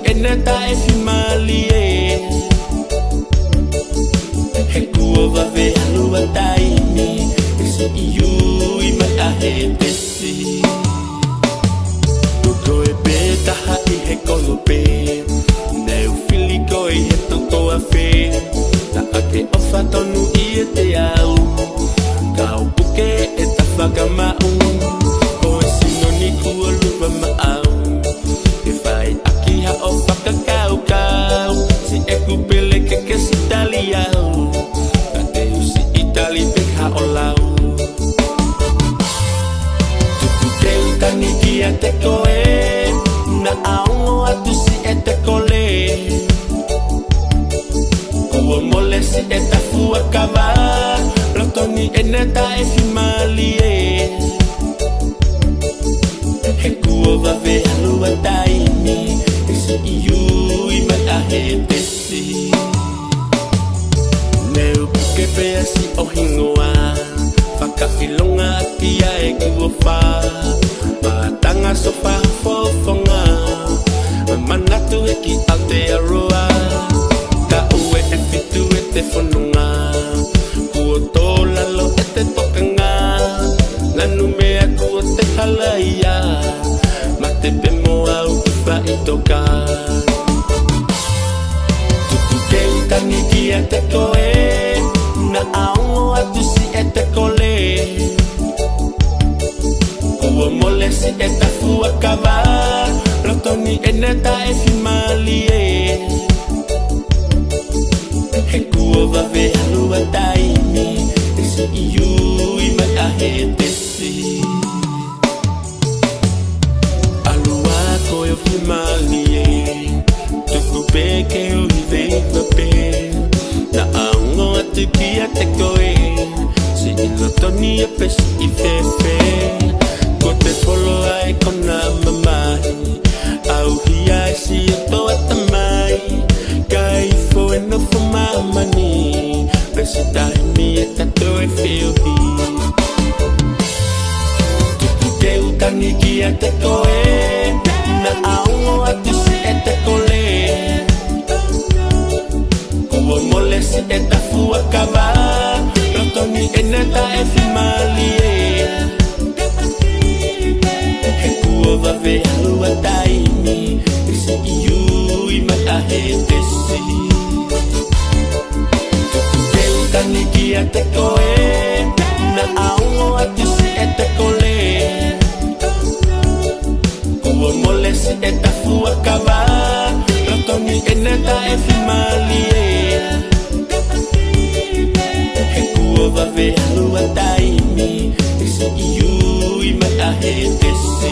eneta e fimalie he kuova ve alua taimi esi iu I mai ahe pesi Toko e beta hai he kono pe Neu fili koi he toko a fe Ta ake ofa tonu I e te au Kau puke e ta whakamau Ko e sino ni kua lupa maau E whai aki ha o whakakau kau Si e kupele ke ke si tali au Ka te usi Itali pe ha o lau Tuku te utangi ki a te koe Na aongo atu si e te kole Kua mole si e ta fua kawa Lotoni e neta e fimalie He kuova ve alua taimi E si iu I mai ahe pesi Neu puke pea si o hingoa Whakawhilonga atia e kuofa Matanga sofa fofonga Manatu e ki Aotearoa Ka ue e fitu e te whanunga Kua tola lo e te tokanga Nanu mea kua te halaia Ma te pemo au ki whai toka Tuku te utangi ki a te koe Na aongo atu si e te kole Kua mole si e ta fua kawa Lotoni e neta e fimalie He kuova ve alua taimi E si iu I mai ahe pesi Alua koe o fimalie Tuku peke o hivei mape Na aongo atu ki a te koe Si ilotoni e pesi I fefe Ko te polo ai kona mamahi Au hia e si e toa tamai Kai fo e no fo mamani Pesi taimi e tato e whiuhi Tuku te utangi ki a te koe Na aongo atu si e te kole Kua mole si e ta fua kawa Lotoni e neta e fimalie He kuova ve alua taimi E si iu I mai ahe pesi Tuku te utangi ki a te koe Na aongo atu si e te kole Kua mole si e ta fua kawa Lotoni e neta e fimalie He kuova ve alua taimi E si iu I mai ahe pesi